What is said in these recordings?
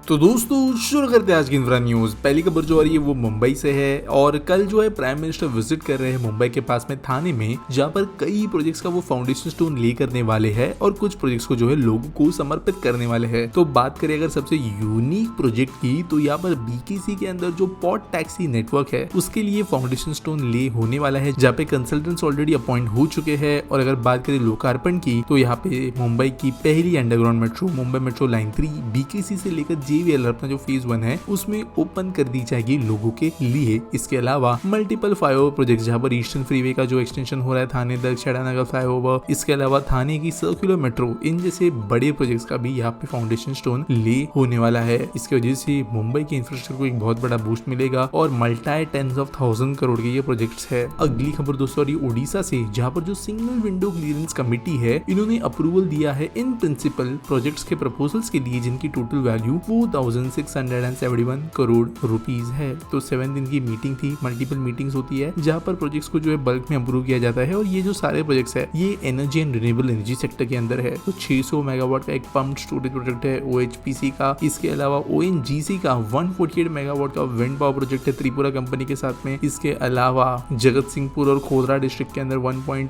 तो दोस्तों शुरू करते हैं आज की इंफ्रा न्यूज। पहली खबर जो आ रही है वो मुंबई से है और कल जो है प्राइम मिनिस्टर विजिट कर रहे हैं मुंबई के पास में थाने में, जहां पर कई प्रोजेक्ट्स का वो फाउंडेशन स्टोन ले करने वाले हैं और कुछ प्रोजेक्ट्स को जो है लोगों को समर्पित करने वाले हैं। तो बात करें अगर सबसे यूनिक प्रोजेक्ट की, तो यहाँ पर बीकेसी के अंदर जो पॉट टैक्सी नेटवर्क है उसके लिए फाउंडेशन स्टोन ले होने वाला है, जहाँ पे कंसल्टेंट्स ऑलरेडी अपॉइंट हो चुके हैं। और अगर बात करें लोकार्पण की, तो यहाँ पे मुंबई की पहली underground metro Mumbai metro line 3 BKC से लेकर जेवीएल अपना जो फेज 1 है उसमें ओपन कर दी जाएगी लोगों के लिए। इसके अलावा मल्टीपल फ्लाईओवर प्रोजेक्ट, जहां पर ईस्टर्न फ्रीवे का जो एक्सटेंशन हो रहा है थाने दक्षिणानगर फ्लाईओवर, इसके अलावा थाने की सर्कुलर मेट्रो, इन जैसे बड़े प्रोजेक्ट्स का भी यहाँ पे फाउंडेशन स्टोन ले होने वाला है। इसकी वजह से मुंबई के इंफ्रास्ट्रक्चर को एक बहुत बड़ा बूस्ट मिलेगा और मल्टी टेंस ऑफ 1000 करोड़ के ये प्रोजेक्ट्स है। अगली खबर दोस्तों उड़ीसा से, जहाँ पर जो सिंगल विंडो क्लियरेंस कमेटी है इन्होंने अप्रूवल दिया है इन प्रिंसिपल प्रोजेक्ट्स के प्रपोजल्स के लिए, जिनकी टोटल वैल्यू 4671 करोड़ रुपीज है। तो 7 दिन की मीटिंग थी, मल्टीपल मीटिंग्स होती है जहां पर प्रोजेक्ट्स को जो है बल्क में अप्रूव किया जाता है। और ये जो सारे प्रोजेक्ट्स है ये energy and renewable energy sector के अंदर है। तो 600 मेगावाट का एक पंप स्टोरेज प्रोजेक्ट है ओएचपीसी का, इसके अलावा ओएनजीसी का 148 मेगावाट का विंड पावर प्रोजेक्ट है त्रिपुरा कंपनी के साथ में। इसके अलावा जगत सिंहपुर और खोदरा डिस्ट्रिक्ट के अंदर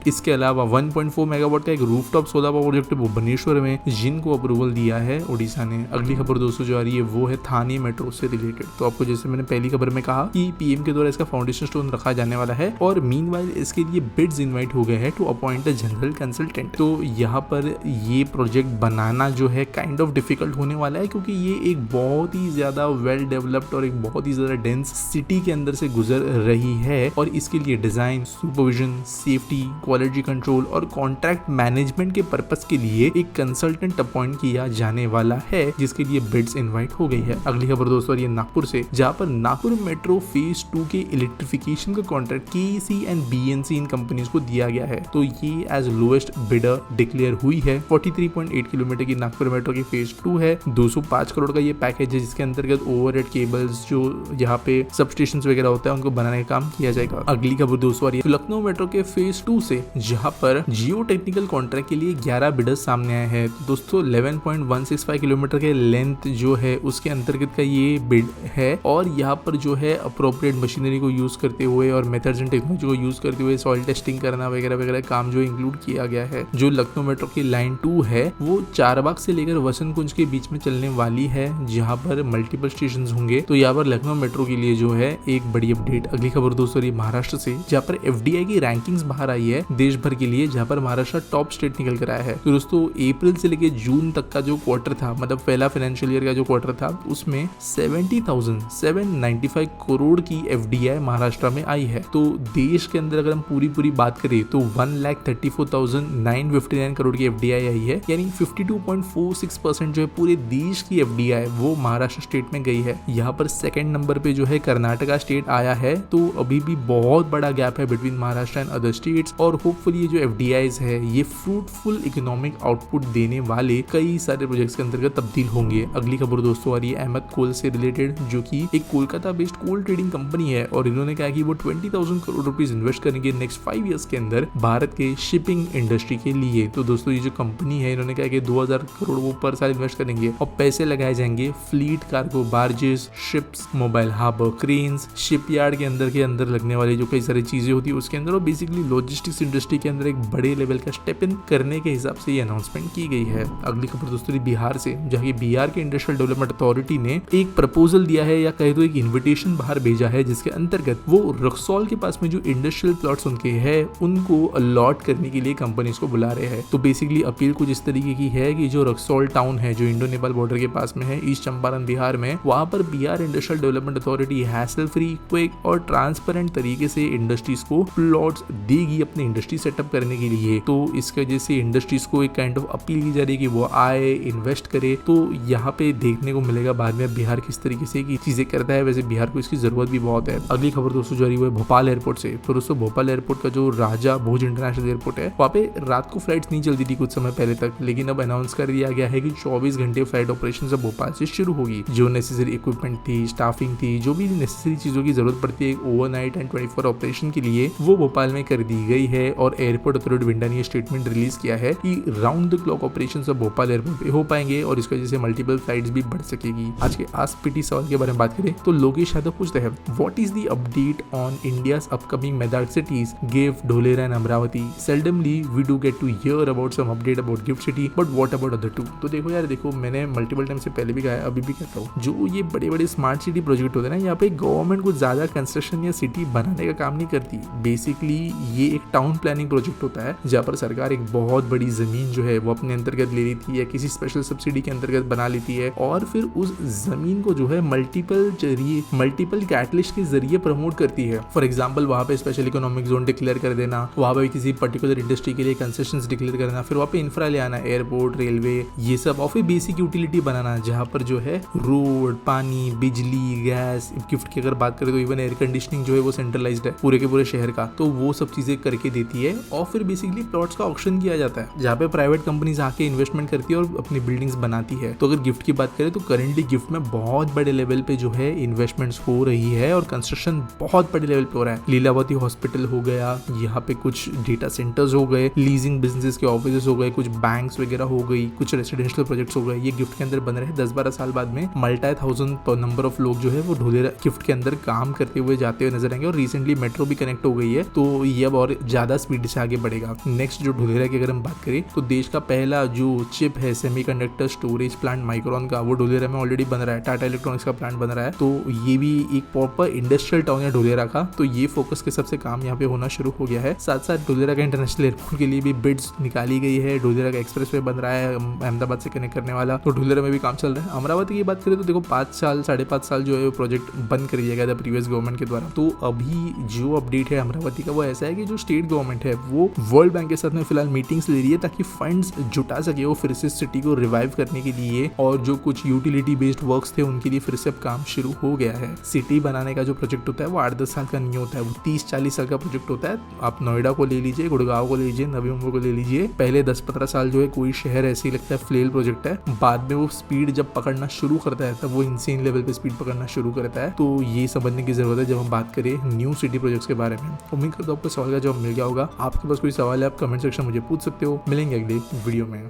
इसके अलावा 1.4 मेगावाट का एक rooftop solar power project Bhubaneswar में, जिनको अप्रूवल दिया है ओडिशा ने। अगली खबर दोस्तों जो आ रही है वो है थाने मेट्रो से रिलेटेड। तो आपको जैसे मैंने पहली खबर में कहा कि पीएम के द्वारा इसका फाउंडेशन स्टोन रखा जाने वाला है और मीनवाइल इसके लिए बिड्स इनवाइट हो गए हैं to appoint a general consultant. तो यहाँ पर ये प्रोजेक्ट बनाना जो है काइंड ऑफ डिफिकल्ट होने वाला है, क्योंकि ये एक बहुत ही ज्यादा वेल डेवलप्ड और एक बहुत ही ज्यादा डेंस सिटी के अंदर से गुजर रही है और इसके लिए design, supervision, safety, quality control और कॉन्ट्रैक्ट मैनेजमेंट के पर्पस के लिए एक कंसल्टेंट अपॉइंट किया जाने वाला है, जिसके लिए बिड्स इनवाइट हो गई है। अगली खबर दोस्तों ये नागपुर से, जहां पर नागपुर मेट्रो फेज 2 के इलेक्ट्रिफिकेशन का कॉन्ट्रैक्ट केसी एंड बीएनसी इन कंपनीज को दिया गया है। तो ये एज लोएस्ट बिडर डिक्लेयर हुई है। 43.8 किलोमीटर की नागपुर मेट्रो की फेज 2 है। 205 करोड़ का ये पैकेज है, जिसके अंतर्गत ओवरहेड केबल्स जो यहाँ पे सबस्टेशन वगैरह होता है उनको बनाने का काम किया जाएगा। अगली खबर दोस्तों तो लखनऊ मेट्रो के फेज 2 से, जहां पर जियो टेक्निकल कॉन्ट्रैक्ट के लिए 11 बिडर्स सामने आए हैं। तो दोस्तों 11.165 किलोमीटर के लेंथ जो है उसके अंतर्गत का ये बिड है और यहाँ पर जो है अप्रोप्रिएट मशीनरी को यूज करते हुए और मेथड्स एंड टेक्नोलॉजी को यूज करते हुए सॉइल टेस्टिंग करना वगैरह वगैरह काम जो इंक्लूड किया गया है। जो लखनऊ मेट्रो की लाइन 2 है वो चारबाग से लेकर वसंत कुंज के बीच में चलने वाली है, जहाँ पर मल्टीपल स्टेशन होंगे। तो यहाँ पर लखनऊ मेट्रो के लिए जो है एक बड़ी अपडेट। अगली खबर दोस्तों महाराष्ट्र से, जहाँ पर एफडीआई की रैंकिंग्स बाहर आई है देश भर के लिए, जहाँ पर महाराष्ट्र टॉप स्टेट निकल कर आया है। तो दोस्तों अप्रैल से लेकर जून तक का जो क्वार्टर था, मतलब पहला फाइनेंशियल ईयर का जो क्वार्टर था, उसमें 70,795 करोड़ की एफडीआई महाराष्ट्र में आई है। तो देश के अंदर अगर हम पूरी बात करें तो 1,34,959 करोड़ की एफडीआई आई है, यानी 52.46% जो है पूरे देश की एफडीआई वो महाराष्ट्र स्टेट में गई है। यहाँ पर सेकंड नंबर पे जो है कर्नाटका स्टेट आया है। तो अभी भी बहुत बड़ा गैप है between Maharashtra and other states और होपफुली ये जो एफडीआईज है ये फ्रूटफुल इकोनॉमिक आउटपुट देने वाले कई सारे प्रोजेक्ट्स के अंतर्गत तब्दील होंगे। अगली खबर दोस्तों आ रही है अहमद कोल से रिलेटेड, जो कि एक कोलकाता बेस्ड कोल ट्रेडिंग कंपनी है और इन्होंने कहा कि वो 20,000 करोड़ रुपीस इन्वेस्ट करेंगे नेक्स्ट 5 इयर्स के अंदर भारत के शिपिंग इंडस्ट्री के लिए। तो दोस्तों ये जो कंपनी है इन्होंने कहा कि 2,000 करोड़ वो पर साल इन्वेस्ट करेंगे और पैसे लगाए जाएंगे fleet, cargo barges, ships, mobile harbour, cranes, shipyard के अंदर लगने वाली जो कई सारी चीजें होती है उसके अंदर, और बेसिकली लॉजिस्टिक्स इंडस्ट्री के अंदर एक बड़े लेवल का स्टेप इन करने के हिसाब से ये अनाउंसमेंट की गई है। अगली खबर दोस्तों बिहार से, जहाँ बिहार के इंडस्ट्रियल डेवलपमेंट अथॉरिटी ने एक प्रपोजल दिया है या कहे तो एक इन्विटेशन बाहर भेजा है, जिसके अंतर्गत वो रक्सौल के पास में जो इंडस्ट्रियल प्लॉट्स उनके हैं उनको अलॉट करने के लिए कंपनीज को बुला रहे हैं। तो बेसिकली अपील कुछ इस तरीके की है कि जो रक्सौल टाउन है जो इंडो नेपाल बॉर्डर के पास में है, ईस्ट चंपारण बिहार में, वहां पर Bihar industrial development authority hassle free, quick और ट्रांसपेरेंट तरीके से इंडस्ट्रीज को प्लॉट्स देगी अपने इंडस्ट्री सेटअप करने के लिए। तो इसके वजह से इंडस्ट्रीज को एक काइंड ऑफ अपील की जा रही है कि वो आए, इन्वेस्ट करे। तो यहाँ पे देखने को मिलेगा बाद में बिहार किस तरीके से की चीजें करता है। वैसे बिहार को इसकी जरूरत भी बहुत है। अगली खबर दोस्तों जो आ रही है भोपाल एयरपोर्ट से। तो दोस्तों भोपाल एयरपोर्ट का जो राजा भोज इंटरनेशनल एयरपोर्ट है वहाँ पे रात को फ्लाइट्स नहीं चलती थी कुछ समय पहले तक, लेकिन अब अनाउंस कर दिया गया है कि 24 घंटे फ्लाइट ऑपरेशन अब भोपाल से शुरू होगी। जो नेसेसरी इक्विपमेंट थी, स्टाफिंग थी, जो भी नेसेसरी चीजों की जरूरत पड़ती है ओवरनाइट एंड 24 ऑपरेशन के लिए, वो भोपाल में कर दी गई है। और एयरपोर्ट अथॉरिटी विंडा ने स्टेटमेंट रिलीज किया है कि राउंड द क्लॉक ऑपरेशन अब भोपाल एयरपोर्ट पे हो पाएंगे और इसकी वजह से मल्टीपल फ्लाइट्स भी बढ़ सकेगी। आज के आस्क पीटी सवाल के बारे में बात करें तो लोकेश यादव पूछते हैं what is the update on India's upcoming mega cities GIFT, Dholera and Amaravati. Seldomly we do get to hear about some update about GIFT city, but what about other two. तो देखो यार, देखो मैंने मल्टीपल टाइम से पहले भी कहा है, अभी भी कहता हूँ, जो ये बड़े बड़े स्मार्ट सिटी प्रोजेक्ट होते हैं ना, यहाँ पे गवर्नमेंट कुछ ज्यादा कंस्ट्रक्शन या सिटी बनाने का काम नहीं करती। बेसिकली ये एक टाउन प्लानिंग प्रोजेक्ट होता है जहाँ पर सरकार एक बहुत बड़ी जमीन जो है वो अपने अंतर्गत ले लेती है, किसी स्पेशल सब्सिडी के अंतर्गत बना लेती है और फिर उस जमीन को जो है मल्टीपल कैटलिस्ट के जरिए प्रमोट करती है। फॉर एग्जाम्पल वहाँ पे स्पेशल इकोनॉमिक जोन डिक्लेयर कर देना, वहाँ पे किसी पर्टिकुलर इंडस्ट्री के लिए कंसेशंस डिक्लेयर करना, फिर वहाँ पे इंफ्रा ले आना, एयरपोर्ट, रेलवे, ये सब, और फिर बेसिक यूटिलिटी बनाना जहाँ पर जो है रोड, पानी, बिजली, गैस। गिफ्ट की अगर बात करें तो इवन एयर कंडीशनिंग जो है वो सेंट्रलाइज्ड है पूरे के पूरे शहर का, तो वो सब चीजें करके देती है। और फिर बेसिकली प्लॉट्स का ऑक्शन किया जाता है जहाँ पे प्राइवेट कंपनीज आके इन्वेस्टमेंट करती है और अपनी बिल्डिंग्स बनाती है। तो अगर गिफ्ट की बात करें तो करेंटली गिफ्ट में बहुत बड़े लेवल पे जो है इन्वेस्टमेंट्स हो रही है और कंस्ट्रक्शन बहुत बड़े लेवल पे हो रहा है। लीलावती हॉस्पिटल हो गया, यहाँ पे कुछ डेटा सेंटर्स हो गए, लीजिंग बिजनेस के ऑफिस हो गए, कुछ बैंक्स वगैरह हो गई, कुछ रेसिडेंशियल प्रोजेक्ट्स हो गए, ये गिफ्ट के अंदर बन रहे हैं। 10-12 साल बाद में multi-thousand नंबर ऑफ लोग जो है वो ढोलेरा गिफ्ट के अंदर काम करते हुए जाते हुए नजर आएंगे। और रिसेंटली मेट्रो भी कनेक्ट हो गई है, तो ये अब और ज्यादा स्पीड से आगे बढ़ेगा। नेक्स्ट जो ढोलेरा की अगर हम बात करें तो देश का पहला जो चिप है सेमीकंडक्टर स्टोरेज प्लांट माइक्रोन का, वो ढोलेरा में ऑलरेडी बन रहा है। टाटा इलेक्ट्रॉनिक्स का प्लांट बन रहा है, तो ये भी एक प्रॉपर इंडस्ट्रियल टाउन है ढोलेरा का। तो ये फोकस के सबसे काम यहाँ पे होना शुरू हो गया है। साथ साथ ढोलेरा का इंटरनेशनल एयरपोर्ट के लिए भी बिड्स निकाली गई है। ढोलेरा का एक्सप्रेस वे बन रहा है अहमदाबाद से कनेक्ट करने वाला, तो ढोलेरा में भी काम चल रहा है। अमरावती की बात करें तो देखो 5-5.5 साल जो है वो प्रोजेक्ट बंद कर दिया गया था प्रीवियस गवर्नमेंट के द्वारा। तो अभी जो अपडेट है अमरावती का वो ऐसा है कि जो स्टेट गवर्नमेंट है वो वर्ल्ड बैंक के साथ में फिलहाल मीटिंग्स ले रही है ताकि फंड्स जुटा सके वो फिर से सिटी को रिवाइव करने के लिए, और जो कुछ यूटिलिटी बेस्ड वर्क्स थे उनके लिए फिर से अब काम शुरू हो गया है। सिटी बनाने का जो प्रोजेक्ट होता है वो 8-10 साल का नहीं होता है, वो 30-40 साल का प्रोजेक्ट होता है। आप नोएडा को ले लीजिए, गुड़गांव को ले लीजिए, नवी मुंबई को ले लीजिए, पहले 10-15 साल जो है कोई शहर ऐसे ही लगता है फ्लेल प्रोजेक्ट है, बाद में वो स्पीड जब पकड़ना शुरू करता है तब वो इंसेन लेवल पे स्पीड पकड़ना शुरू करता है। तो ये समझने की जरूरत है जब हम बात करें न्यू सिटी प्रोजेक्ट्स के बारे में। उम्मीद करता हूं आपको सवाल का जवाब मिल गया होगा। आपके पास कोई सवाल है आप कमेंट सेक्शन मुझे पूछ सकते हो। मिलेंगे अगले वीडियो में।